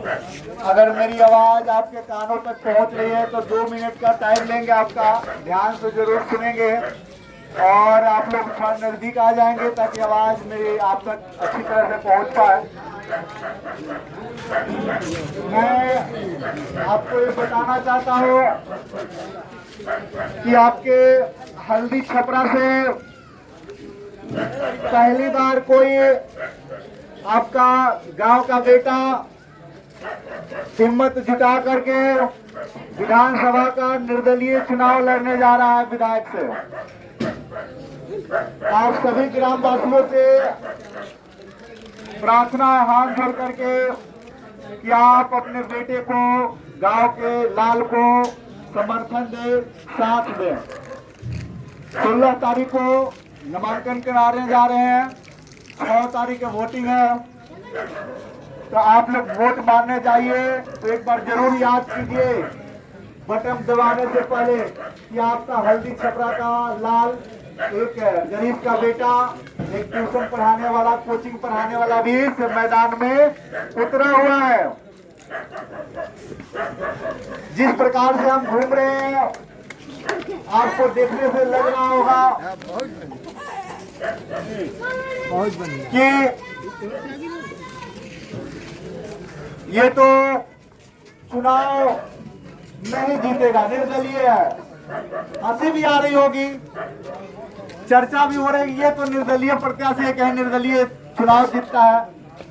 अगर मेरी आवाज आपके कानों तक पहुंच रही है तो 2 मिनट का टाइम लेंगे आपका, ध्यान से जरूर सुनेंगे और आप लोग थोड़ा नजदीक आ जाएंगे ताकि आवाज मेरी आप तक अच्छी तरह से पहुंच पाए। मैं आपको ये बताना चाहता हूँ कि आपके हल्दी छपरा से पहली बार कोई आपका गांव का बेटा हिम्मत जुटा करके विधानसभा का निर्दलीय चुनाव लड़ने जा रहा है विधायक से। आप सभी ग्रामवासियों से प्रार्थना है हाथ जोड़ करके कि आप अपने बेटे को, गांव के लाल को समर्थन दे, साथ दें। 16 तारीख को नामांकन कराने जा रहे हैं, 6 तारीख को वोटिंग है, तो आप लोग वोट मारने जाइए तो एक बार जरूर याद कीजिए बटन दबाने से पहले कि आपका हल्दी छपरा का लाल, एक गरीब का बेटा, एक ट्यूशन पढ़ाने वाला, कोचिंग पढ़ाने वाला भी इस मैदान में उतरा हुआ है। जिस प्रकार से हम घूम रहे हैं आपको देखने से लग रहा होगा कि ये तो चुनाव नहीं जीतेगा, निर्दलीय है। हंसी भी आ रही होगी, चर्चा भी हो रही है, ये तो निर्दलीय प्रत्याशी है, कहीं निर्दलीय चुनाव जीतता है,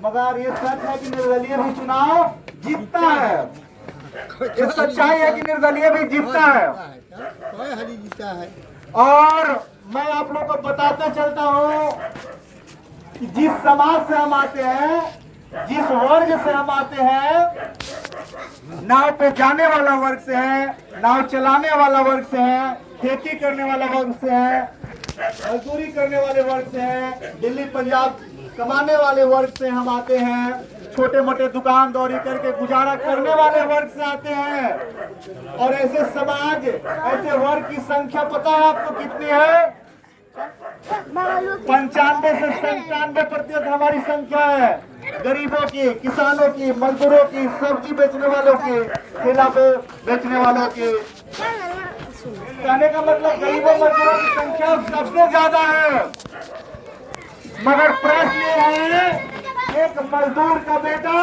मगर ये सच है कि निर्दलीय भी चुनाव जीतता है। ये सच्चाई है कि निर्दलीय भी जीतता है। और मैं आप लोगों को बताते चलता हूँ कि जिस समाज से हम आते हैं, जिस वर्ग से हम आते हैं, नाव पे जाने वाला वर्ग से है, नाव चलाने वाला वर्ग से है, खेती करने वाला वर्ग से है, मजदूरी करने वाले वर्ग से है, दिल्ली पंजाब कमाने वाले वर्ग से हम आते हैं, छोटे मोटे दुकानदारी करके गुजारा करने वाले वर्ग से आते हैं। और ऐसे समाज, ऐसे वर्ग की संख्या पता है आपको कितनी है? 95 से 97% हमारी संख्या है। गरीबों की, किसानों की, मजदूरों की, सब्जी बेचने वालों की, ठेला पे बेचने वालों की। कहने का मतलब गरीबों मजदूरों की संख्या सबसे ज्यादा है। मगर प्रश्न ये है, एक मजदूर का बेटा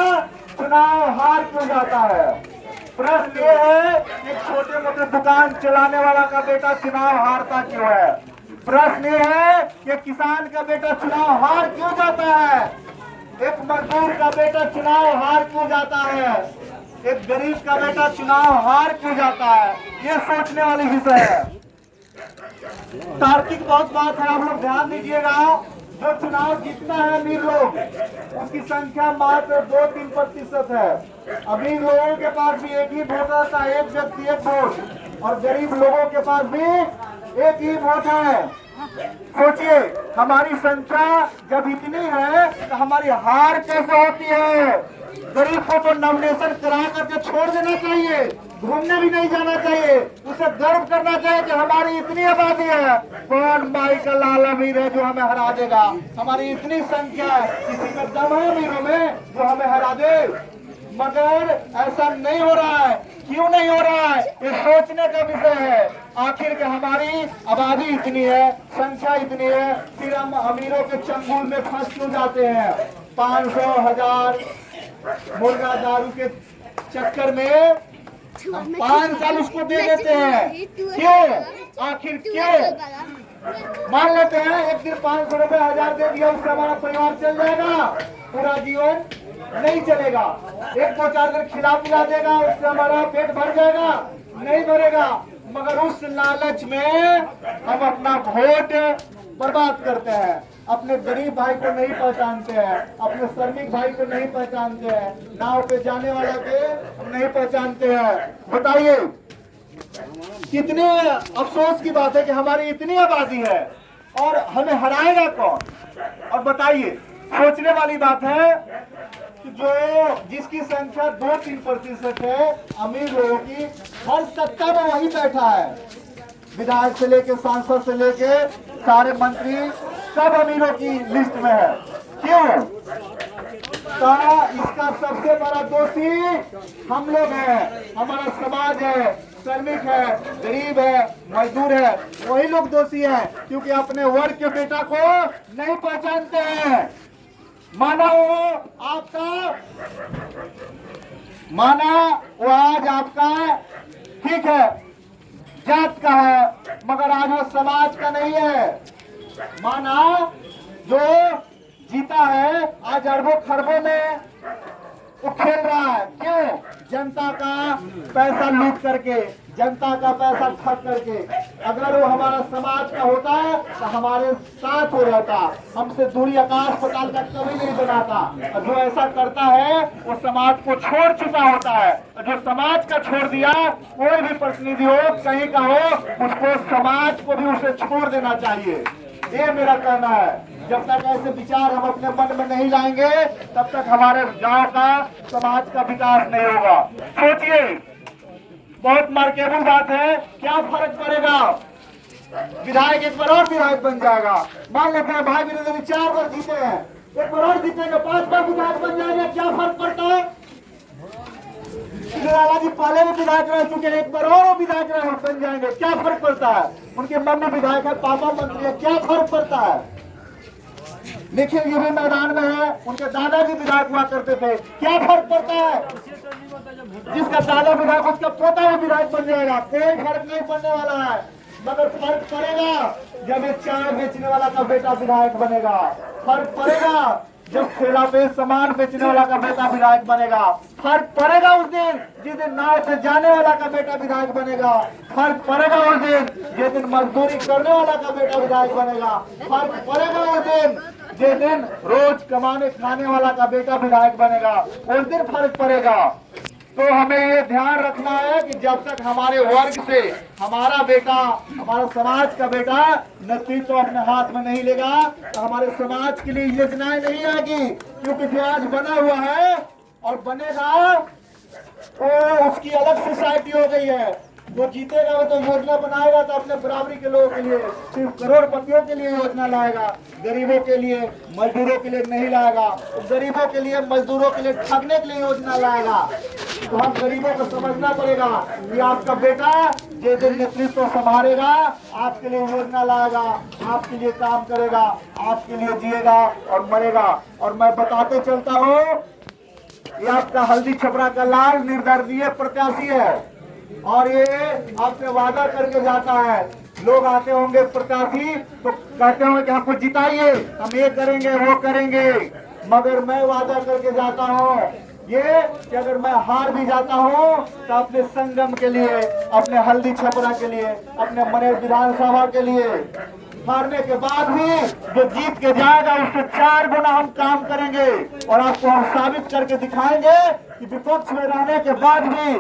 चुनाव हार क्यों जाता है? प्रश्न ये है, एक छोटे मोटे दुकान चलाने वाला का बेटा चुनाव हारता क्यों है? प्रश्न ये है कि किसान का बेटा चुनाव हार क्यों जाता है? एक मजदूर का बेटा चुनाव हार क्यों जाता है? एक गरीब का बेटा चुनाव हार क्यों जाता है? ये सोचने वाली विषय है। तार्किक बहुत बात है, आप लोग ध्यान दीजिएगा। जो चुनाव जीतना है अमीर लोग, उसकी संख्या मात्र 2-3% है। अमीर लोगों के पास भी एक ही वोट रहता है, एक व्यक्ति एक वोट, और गरीब लोगों के पास भी एक ही वोट है। सोचिए, हमारी संख्या जब इतनी है तो हमारी हार कैसे होती है? गरीब को तो नॉमिनेशन करा करके छोड़ देना चाहिए, घूमने भी नहीं जाना चाहिए, उसे गर्व करना चाहिए कि हमारी इतनी आबादी है, कौन भाई का लाल अमीर है जो हमें हरा देगा? हमारी इतनी संख्या है, किसी का दम है अमीरों में जो हमें हरा दे? मगर ऐसा नहीं हो रहा है। क्यों नहीं हो रहा है? ये सोचने का विषय है। आखिर के हमारी आबादी इतनी है, संख्या इतनी है, फिर हम अमीरों के चंगुल में फंस क्यों जाते हैं? 500, 1000 मुर्गा दारू के चक्कर में हम 5 साल उसको दे देते हैं। क्यों? आखिर क्यों? मान लेते हैं एक दिन 500 रुपए, 1000 दे दिया, उससे हमारा परिवार चल जाएगा, पूरा जीवन नहीं चलेगा। 1-2-4 दिन खिला पिला देगा, उससे हमारा पेट भर जाएगा? नहीं भरेगा। मगर उस लालच में हम अपना वोट बर्बाद करते हैं, अपने गरीब भाई को नहीं पहचानते हैं, अपने श्रमिक भाई को नहीं पहचानते हैं, नाव पे जाने वाला के हम नहीं पहचानते हैं। बताइए, कितने अफसोस की बात है कि हमारी इतनी आबादी है और हमें हराएगा कौन? और बताइए, सोचने वाली बात है कि जो जिसकी संख्या 2-3% है अमीर लोगों की, हर सत्ता में वही बैठा है। विधायक से लेके, सांसद से लेके, सारे मंत्री सब अमीरों की लिस्ट में है। क्यों? तो इसका सबसे बड़ा दोषी हम लोग हैं, हमारा समाज है, श्रमिक है, गरीब है, मजदूर है, वही लोग दोषी हैं, क्योंकि अपने वर्ग के बेटा को नहीं पहचानते हैं। माना वो आज आपका ठीक है, जात का है, मगर आज वो समाज का नहीं है। माना जो जीता है आज अरबों खरबों में वो खेल रहा है, क्यों? जनता का पैसा लूट करके, जनता का पैसा ठग करके। अगर वो हमारा समाज का होता तो हमारे साथ हो रहता, हमसे दूरी आकाश पताल का कभी नहीं बनाता। और जो ऐसा करता है वो समाज को छोड़ चुका होता है, और जो समाज का छोड़ दिया, कोई भी प्रतिनिधि हो कहीं का हो, उसको समाज को भी उसे छोड़ देना चाहिए। ये मेरा कहना है। जब तक ऐसे विचार हम अपने मन में नहीं लाएंगे, तब तक हमारे गांव का, समाज का विकास नहीं होगा। सोचिए, बहुत मार्केबल बात है, क्या फर्क पड़ेगा? विधायक एक बार और विधायक बन जाएगा। मान लेते हैं भाई बिरादरी 4 बार जीते हैं, एक बार और जीतेंगे, 5 बार विधायक बन जाएंगे, क्या फर्क पड़ता है? लाला जी पहले भी विधायक रह चुके हैं, एक बार और विधायक बन जाएंगे, क्या फर्क पड़ता है? उनके मम्मी विधायक है, पापा मंत्री है, क्या फर्क पड़ता है? देखिए ये भी मैदान में है, उनके दादाजी विधायक हुआ करते थे, क्या फर्क पड़ता है? जिसका दादा विधायक उसका पोता भी विधायक बन जाएगा, कोई फर्क नहीं पड़ने वाला है। मगर फर्क पड़ेगा जब ये चाय बेचने वाला का बेटा विधायक बनेगा, फर्क पड़ेगा जब ठेला पे सामान बेचने वाला का बेटा विधायक बनेगा, फर्क पड़ेगा उस दिन जिस दिन नाव से जाने वाला का बेटा विधायक बनेगा, फर्क पड़ेगा उस दिन जिस दिन मजदूरी करने वाला का बेटा विधायक बनेगा, फर्क पड़ेगा उस दिन जिस दिन रोज कमाने खाने वाला का बेटा विधायक बनेगा, उस दिन फर्क पड़ेगा। तो हमें ये ध्यान रखना है कि जब तक हमारे वर्ग से हमारा बेटा, हमारा समाज का बेटा नेतृत्व तो अपने हाथ में नहीं लेगा, तो हमारे समाज के लिए योजनाएं नहीं आएगी। क्योंकि जो आज बना हुआ है और बनेगा तो उसकी अलग सोसाइटी हो गई है। वो जीतेगा वो तो योजना बनाएगा तो अपने बराबरी के लोगों के लिए, सिर्फ करोड़पतियों के लिए योजना लाएगा, गरीबों के लिए, मजदूरों के लिए नहीं लाएगा। गरीबों के लिए, मजदूरों के लिए ठगने के लिए योजना लाएगा। तो हम गरीबों को समझना पड़ेगा कि आपका बेटा जिस दिन नेतृत्व संभालेगा, आपके लिए योजना लाएगा, आपके लिए काम करेगा, आपके लिए जिएगा और मरेगा। और मैं बताते चलता हूँ, ये आपका हल्दी छपरा का लाल निर्दलीय प्रत्याशी है और ये आपसे वादा करके जाता है। लोग आते होंगे प्रत्याशी तो कहते होंगे कि हमको जिताइए, हम ये करेंगे वो करेंगे, मगर मैं वादा करके जाता हूँ ये कि अगर मैं हार भी जाता हूँ तो अपने संगम के लिए, अपने हल्दी छपरा के लिए, अपने मनेर विधानसभा के लिए, हारने के बाद भी जो जीत के जाएगा उससे 4 गुना हम काम करेंगे। और आपको हम साबित करके दिखाएंगे कि विपक्ष में रहने के बाद भी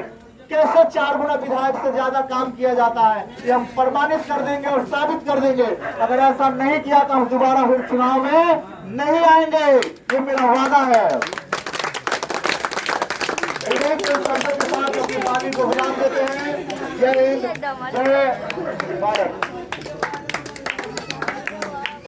कैसे 4 गुना विधायक से ज्यादा काम किया जाता है। ये हम प्रमाणित कर देंगे और साबित कर देंगे। अगर ऐसा नहीं किया तो हम दोबारा फिर चुनाव में नहीं आएंगे, ये मेरा वादा है। के साथ अपनी पार्टी को विराम देते हैं। जय हिंद, जय भारत।